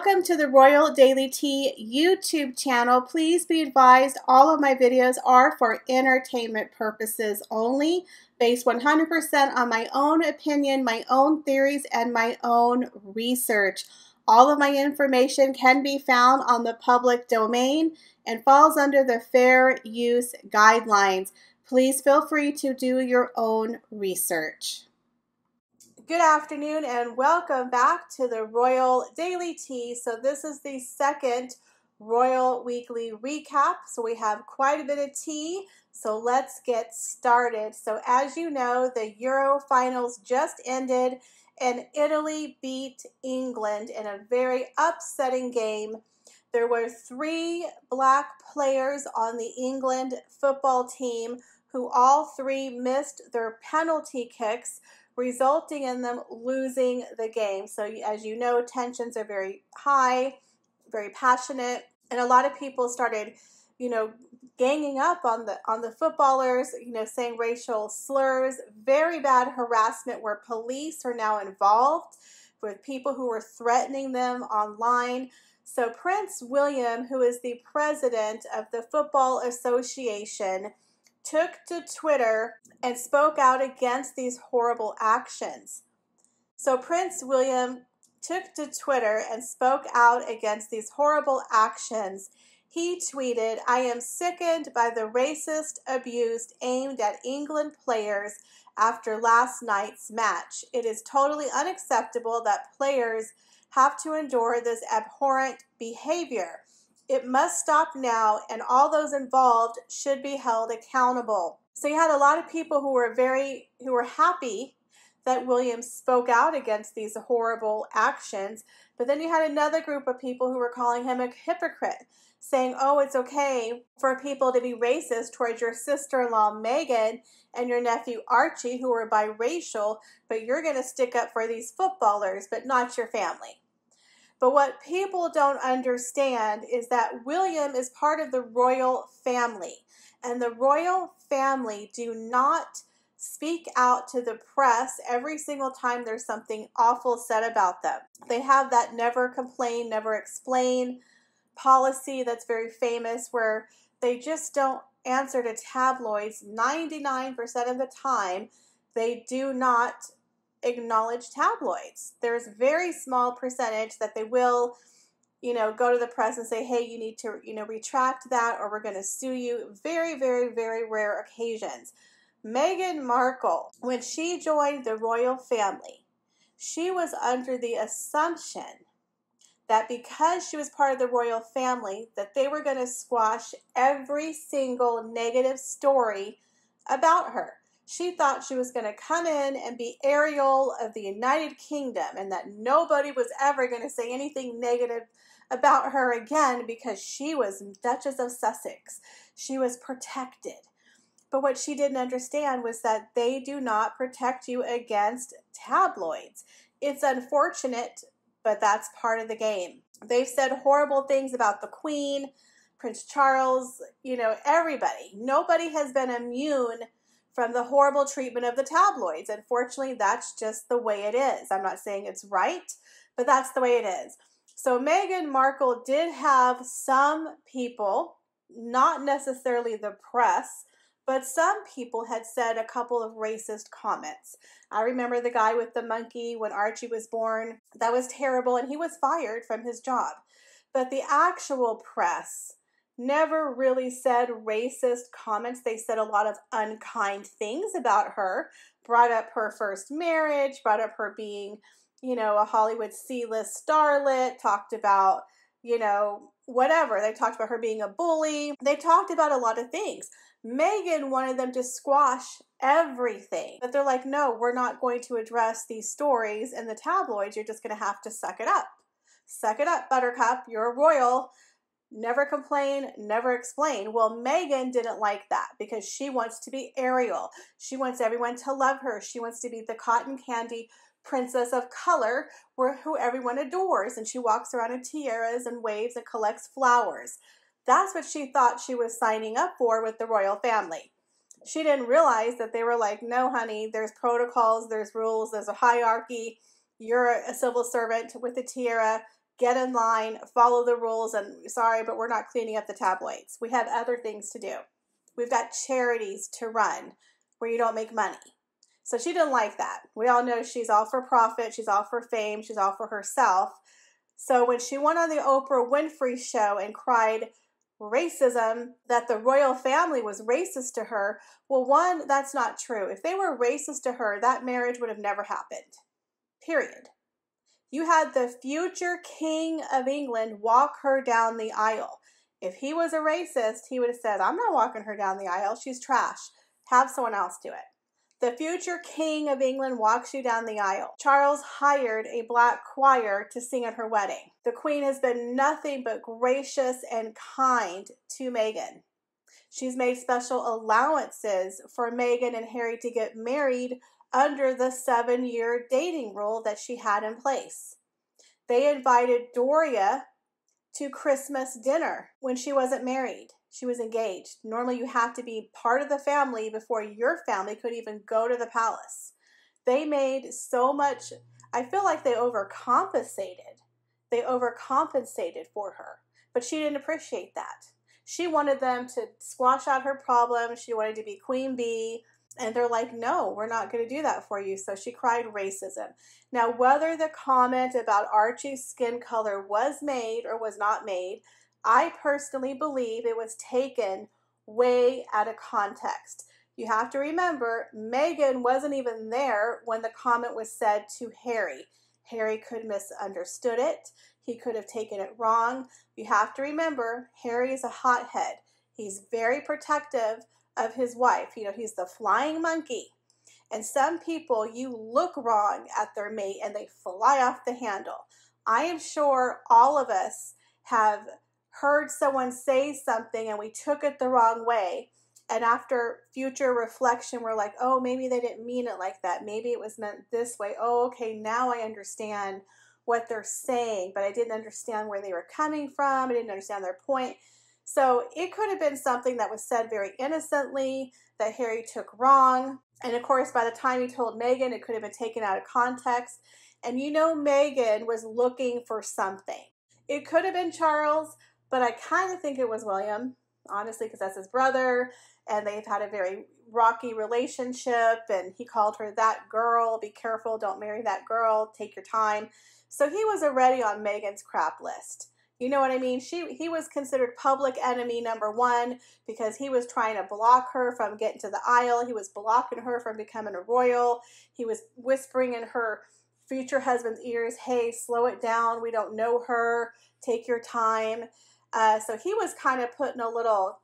Welcome to the Royal Daily Tea YouTube channel. Please be advised all of my videos are for entertainment purposes only, based 100% on my own opinion, my own theories, and my own research. All of my information can be found on the public domain and falls under the fair use guidelines. Please feel free to do your own research. Good afternoon and welcome back to the Royal Daily Tea. So this is the second Royal Weekly recap. So we have quite a bit of tea. So let's get started. So as you know, the Euro finals just ended and Italy beat England in a very upsetting game. There were 3 black players on the England football team who all 3 missed their penalty kicks, resulting in them losing the game. So as you know, tensions are very high, very passionate, and a lot of people started, ganging up on the footballers, saying racial slurs, very bad harassment where police are now involved with people who were threatening them online. So Prince William, who is the president of the Football Association, took to Twitter and spoke out against these horrible actions. So Prince William took to Twitter and spoke out against these horrible actions. He tweeted, "I am sickened by the racist abuse aimed at England players after last night's match. It is totally unacceptable that players have to endure this abhorrent behavior. It must stop now, and all those involved should be held accountable." So you had a lot of people who were happy that Williams spoke out against these horrible actions, but then you had another group of people who were calling him a hypocrite, saying, "Oh, it's okay for people to be racist towards your sister-in-law Meghan and your nephew Archie, who are biracial, but you're going to stick up for these footballers, but not your family." But what people don't understand is that William is part of the royal family, and the royal family do not speak out to the press every single time there's something awful said about them. They have that never complain, never explain policy that's very famous, where they just don't answer to tabloids. 99% of the time, they do not acknowledge tabloids. There's a very small percentage that they will, go to the press and say, "Hey, you need to, retract that or we're going to sue you." Very, very, very rare occasions. Meghan Markle, when she joined the royal family, she was under the assumption that because she was part of the royal family, that they were going to squash every single negative story about her. She thought she was going to come in and be Ariel of the United Kingdom, and that nobody was ever going to say anything negative about her again because she was Duchess of Sussex. She was protected. But what she didn't understand was that they do not protect you against tabloids. It's unfortunate, but that's part of the game. They've said horrible things about the Queen, Prince Charles, everybody. Nobody has been immune from the horrible treatment of the tabloids. Unfortunately, that's just the way it is. I'm not saying it's right, but that's the way it is. So Meghan Markle did have some people, not necessarily the press, but some people had said a couple of racist comments. I remember the guy with the monkey when Archie was born. That was terrible, and he was fired from his job. But the actual press never really said racist comments. They said a lot of unkind things about her, brought up her first marriage, brought up her being, a Hollywood C-list starlet, talked about, whatever. They talked about her being a bully. They talked about a lot of things. Meghan wanted them to squash everything. But they're like, "No, we're not going to address these stories in the tabloids. You're just going to have to suck it up. Suck it up, Buttercup. You're a royal. Never complain, never explain." Well, Meghan didn't like that because she wants to be Ariel. She wants everyone to love her. She wants to be the cotton candy princess of color who everyone adores. And she walks around in tiaras and waves and collects flowers. That's what she thought she was signing up for with the royal family. She didn't realize that they were like, "No, honey, there's protocols, there's rules, there's a hierarchy. You're a civil servant with a tiara. get in line, follow the rules, and sorry, but we're not cleaning up the tabloids. We have other things to do. We've got charities to run where you don't make money. So she didn't like that. We all know she's all for profit. She's all for fame. She's all for herself. So when she went on the Oprah Winfrey show and cried racism, that the royal family was racist to her, well, one, that's not true. If they were racist to her, that marriage would have never happened. Period. You had the future king of England walk her down the aisle. If he was a racist, he would have said, I'm not walking her down the aisle. She's trash. Have someone else do it. The future king of England walks you down the aisle. Charles hired a black choir to sing at her wedding. The queen has been nothing but gracious and kind to Meghan. She's made special allowances for Meghan and Harry to get married under the 7-year dating rule that she had in place. They invited Doria to Christmas dinner when she wasn't married. She was engaged. Normally you have to be part of the family before your family could even go to the palace. They made so much, I feel like they overcompensated. They overcompensated for her, but she didn't appreciate that. She wanted them to squash out her problems. She wanted to be queen bee. And they're like, no, we're not going to do that for you. So she cried racism. Now, whether the comment about Archie's skin color was made or was not made, I personally believe it was taken way out of context. You have to remember, Meghan wasn't even there when the comment was said to Harry. Harry could have misunderstood it. He could have taken it wrong. You have to remember, Harry is a hothead. He's very protective of his wife. You know, he's the flying monkey. And some people, you look wrong at their mate and they fly off the handle. I am sure all of us have heard someone say something and we took it the wrong way. And after future reflection, we're like, oh, maybe they didn't mean it like that. Maybe it was meant this way. Oh, okay, now I understand what they're saying, but I didn't understand where they were coming from. I didn't understand their point. So it could have been something that was said very innocently that Harry took wrong. And of course, by the time he told Meghan, it could have been taken out of context. And you know, Meghan was looking for something. It could have been Charles, but I kind of think it was William, honestly, because that's his brother. And they've had a very rocky relationship. And he called her that girl. Be careful. Don't marry that girl. Take your time. So he was already on Meghan's crap list. You know what I mean? He was considered public enemy number one because he was trying to block her from getting to the aisle. He was blocking her from becoming a royal. He was whispering in her future husband's ears, hey, slow it down. We don't know her. Take your time. So he was kind of putting a little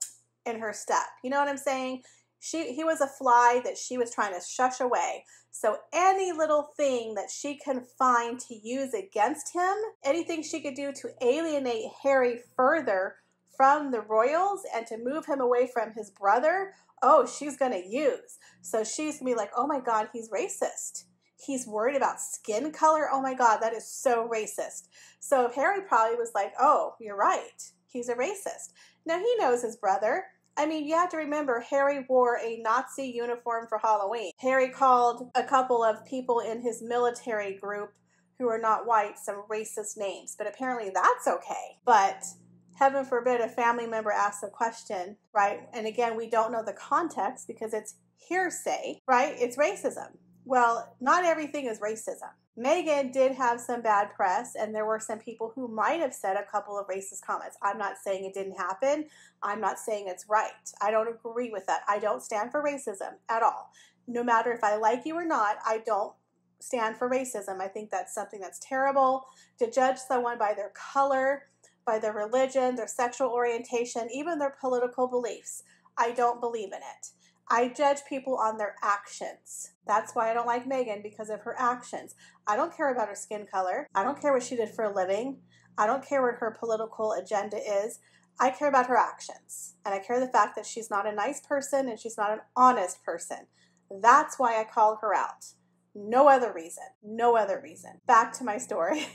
in her step. You know what I'm saying? He was a fly that she was trying to shush away. So any little thing that she can find to use against him, anything she could do to alienate Harry further from the royals and to move him away from his brother, oh, she's going to use. So she's going to be like, oh my God, he's racist. He's worried about skin color. Oh my God, that is so racist. So Harry probably was like, oh, you're right. He's a racist. Now he knows his brother. I mean, you have to remember, Harry wore a Nazi uniform for Halloween. Harry called a couple of people in his military group who are not white some racist names, but apparently that's okay. But heaven forbid a family member asks a question, right? And again, we don't know the context because it's hearsay, right? It's racism. Well, not everything is racism. Meghan did have some bad press, and there were some people who might have said a couple of racist comments. I'm not saying it didn't happen. I'm not saying it's right. I don't agree with that. I don't stand for racism at all. No matter if I like you or not, I don't stand for racism. I think that's something that's terrible. To judge someone by their color, by their religion, their sexual orientation, even their political beliefs, I don't believe in it. I judge people on their actions. That's why I don't like Meghan, because of her actions. I don't care about her skin color. I don't care what she did for a living. I don't care what her political agenda is. I care about her actions. And I care the fact that she's not a nice person and she's not an honest person. That's why I call her out. No other reason. No other reason. Back to my story.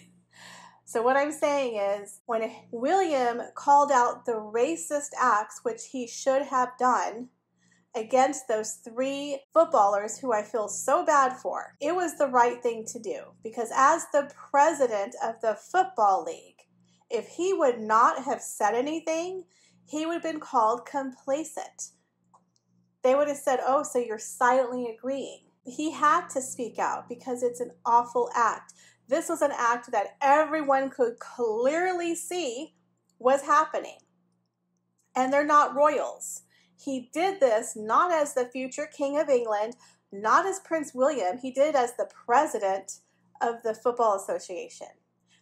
So what I'm saying is, when William called out the racist acts, which he should have done, against those 3 footballers who I feel so bad for. It was the right thing to do because as the president of the Football League, if he would not have said anything, he would have been called complacent. They would have said, oh, so you're silently agreeing. He had to speak out because it's an awful act. This was an act that everyone could clearly see was happening. And they're not royals. He did this not as the future King of England, not as Prince William. He did it as the president of the Football Association,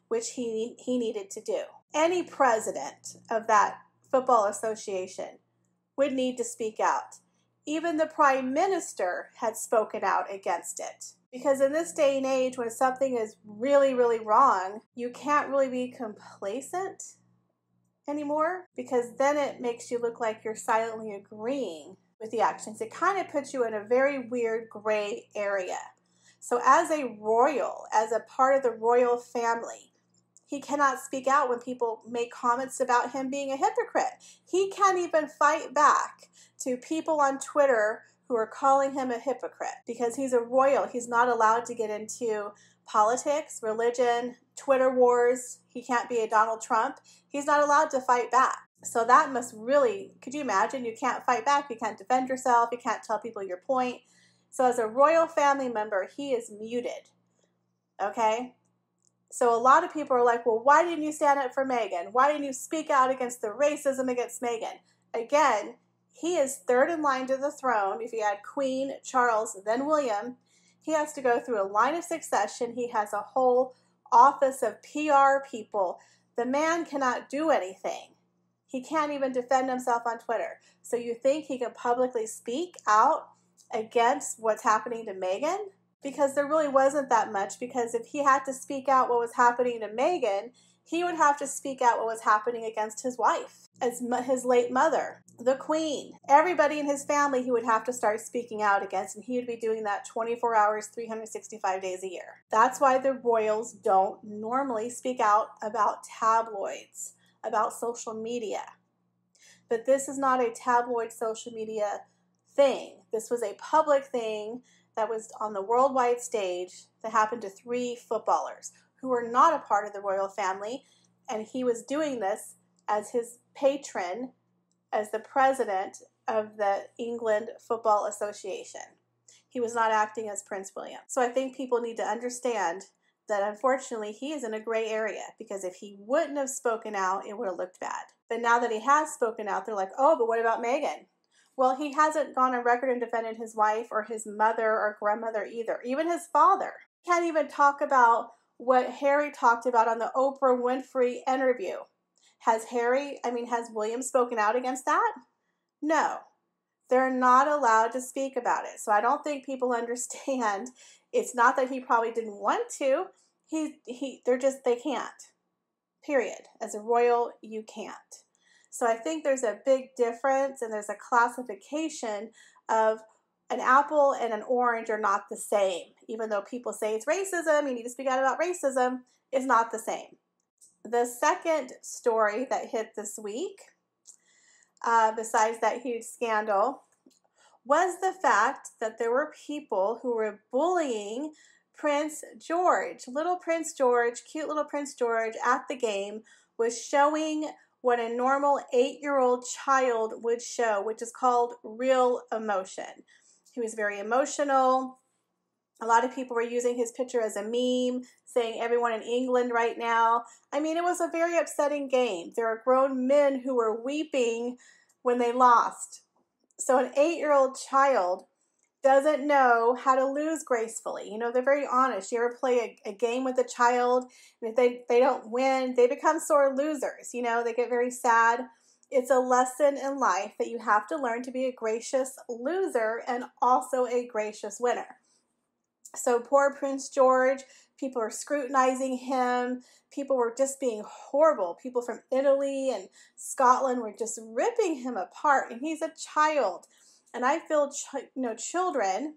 which he needed to do. Any president of that Football Association would need to speak out. Even the Prime Minister had spoken out against it. Because in this day and age, when something is really, really wrong, you can't really be complacent anymore, because then it makes you look like you're silently agreeing with the actions. It kind of puts you in a very weird gray area. So as a royal, as a part of the royal family, he cannot speak out when people make comments about him being a hypocrite. He can't even fight back to people on Twitter who are calling him a hypocrite because he's a royal. He's not allowed to get into politics, religion, Twitter wars. He can't be a Donald Trump. He's not allowed to fight back. So that must really, could you imagine? You can't fight back. You can't defend yourself. You can't tell people your point. So as a royal family member, he is muted. Okay? So a lot of people are like, well, why didn't you stand up for Meghan? Why didn't you speak out against the racism against Meghan? Again, he is third in line to the throne. If you add Queen, Charles, then William, he has to go through a line of succession. He has a whole office of PR people. The man cannot do anything. He can't even defend himself on Twitter. So you think he can publicly speak out against what's happening to Meghan? Because there really wasn't that much, because if he had to speak out what was happening to Meghan, he would have to speak out what was happening against his wife, as his late mother, the Queen. Everybody in his family he would have to start speaking out against, and he would be doing that 24 hours, 365 days a year. That's why the royals don't normally speak out about tabloids, about social media. But this is not a tabloid social media thing. This was a public thing that was on the worldwide stage that happened to 3 footballers who were not a part of the royal family, and he was doing this as his patron, as the president of the England Football Association. He was not acting as Prince William. So I think people need to understand that unfortunately he is in a gray area, because if he wouldn't have spoken out, it would have looked bad. But now that he has spoken out, they're like, oh, but what about Meghan? Well, he hasn't gone on record and defended his wife or his mother or grandmother either, even his father. He can't even talk about what Harry talked about on the Oprah Winfrey interview. Has William spoken out against that? No. They're not allowed to speak about it. So I don't think people understand. It's not that he probably didn't want to. They can't. Period. As a royal, you can't. So I think there's a big difference, and there's a classification of an apple and an orange are not the same. Even though people say it's racism, you need to speak out about racism, it's not the same. The second story that hit this week, besides that huge scandal, was the fact that there were people who were bullying Prince George. Little Prince George, cute little Prince George at the game was showing what a normal 8-year-old child would show, which is called real emotion. He was very emotional. A lot of people were using his picture as a meme, saying everyone in England right now. I mean, it was a very upsetting game. There are grown men who were weeping when they lost. So an 8-year-old child doesn't know how to lose gracefully. You know, they're very honest. You ever play a game with a child, and if they don't win, they become sore losers. You know, they get very sad. It's a lesson in life that you have to learn to be a gracious loser and also a gracious winner. So poor Prince George, people are scrutinizing him. People were just being horrible. People from Italy and Scotland were just ripping him apart, and he's a child. And I feel, children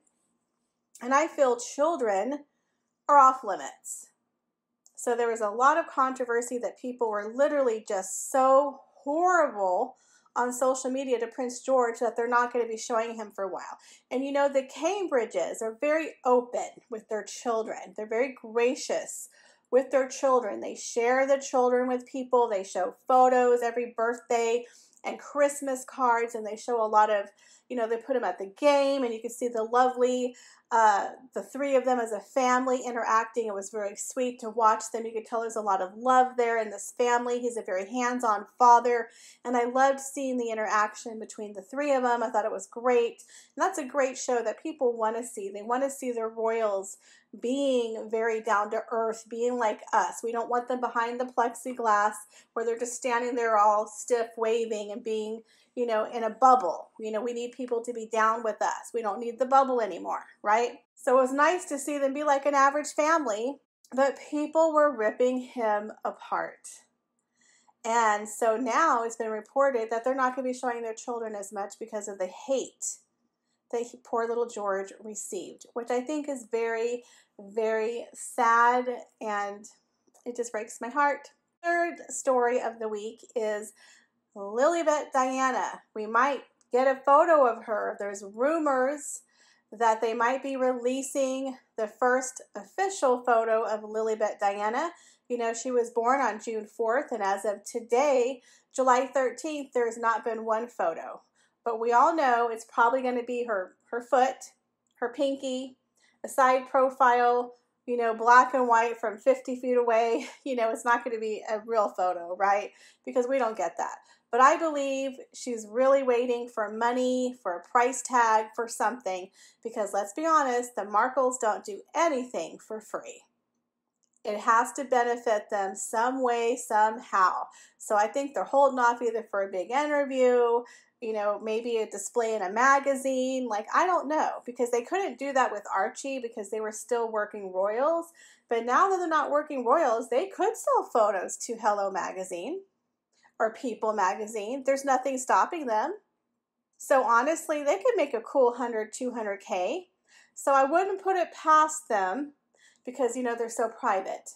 are off limits. So there was a lot of controversy that people were literally just so horrible on social media to Prince George that they're not going to be showing him for a while. And you know, the Cambridges are very open with their children. They're very gracious with their children. They share the children with people. They show photos every birthday and Christmas cards, and they show a lot of, you know, they put them at the game, and you can see the lovely, the three of them as a family interacting. It was very sweet to watch them. You could tell there's a lot of love there in this family. He's a very hands-on father, and I loved seeing the interaction between the three of them. I thought it was great, and that's a great show that people want to see. They want to see their royals being very down to earth, being like us. We don't want them behind the plexiglass where they're just standing there all stiff waving and being, you know, in a bubble. You know, we need people to be down with us. We don't need the bubble anymore, right? So it was nice to see them be like an average family, but people were ripping him apart. And so now it's been reported that they're not going to be showing their children as much because of the hate that poor little George received, which I think is very, very sad, and it just breaks my heart. Third story of the week is Lilibet Diana. We might get a photo of her. There's rumors that they might be releasing the first official photo of Lilibet Diana. You know, she was born on June 4th, and as of today, July 13th, there's not been one photo. But we all know it's probably going to be her foot, her pinky, a side profile, you know, black and white from 50 feet away. You know, it's not going to be a real photo, right? Because we don't get that. But I believe she's really waiting for money, for a price tag, for something. Because let's be honest, the Markles don't do anything for free. It has to benefit them some way, somehow. So I think they're holding off either for a big interview, you know, maybe a display in a magazine. Like, I don't know, because they couldn't do that with Archie because they were still working royals. But now that they're not working royals, they could sell photos to Hello Magazine or People Magazine. There's nothing stopping them. So honestly, they could make a cool 100, 200K. So I wouldn't put it past them, because, you know, they're so private,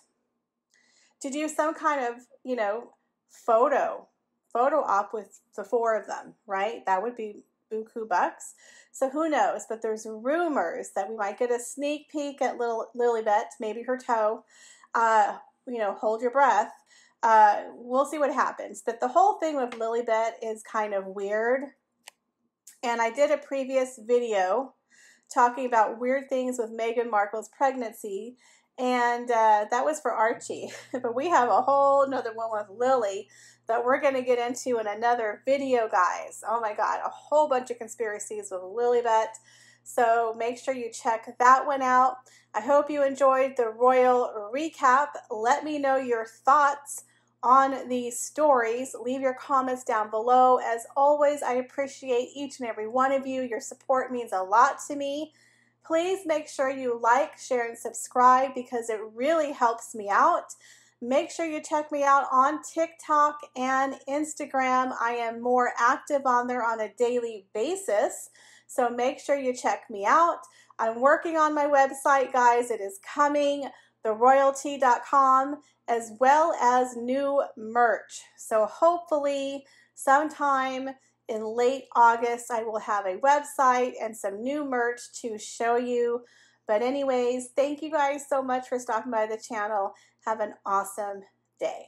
to do some kind of, you know, photo op with the four of them, right? That would be buku bucks. So who knows? But there's rumors that we might get a sneak peek at Lilibet, maybe her toe. You know, hold your breath. We'll see what happens. But the whole thing with Lilibet is kind of weird. And I did a previous video talking about weird things with Meghan Markle's pregnancy, and that was for Archie. But we have a whole nother one with Lily that we're going to get into in another video, guys. Oh my God, a whole bunch of conspiracies with Lilibet. So make sure you check that one out. I hope you enjoyed the royal recap. Let me know your thoughts on these stories. Leave your comments down below. As always, I appreciate each and every one of you. Your support means a lot to me. Please make sure you like, share, and subscribe, because it really helps me out. Make sure you check me out on TikTok and Instagram. I am more active on there on a daily basis, so make sure you check me out. I'm working on my website, guys. It is coming, theroyaltea.com, as well as new merch. So hopefully sometime in late August, I will have a website and some new merch to show you. But anyways, thank you guys so much for stopping by the channel. Have an awesome day.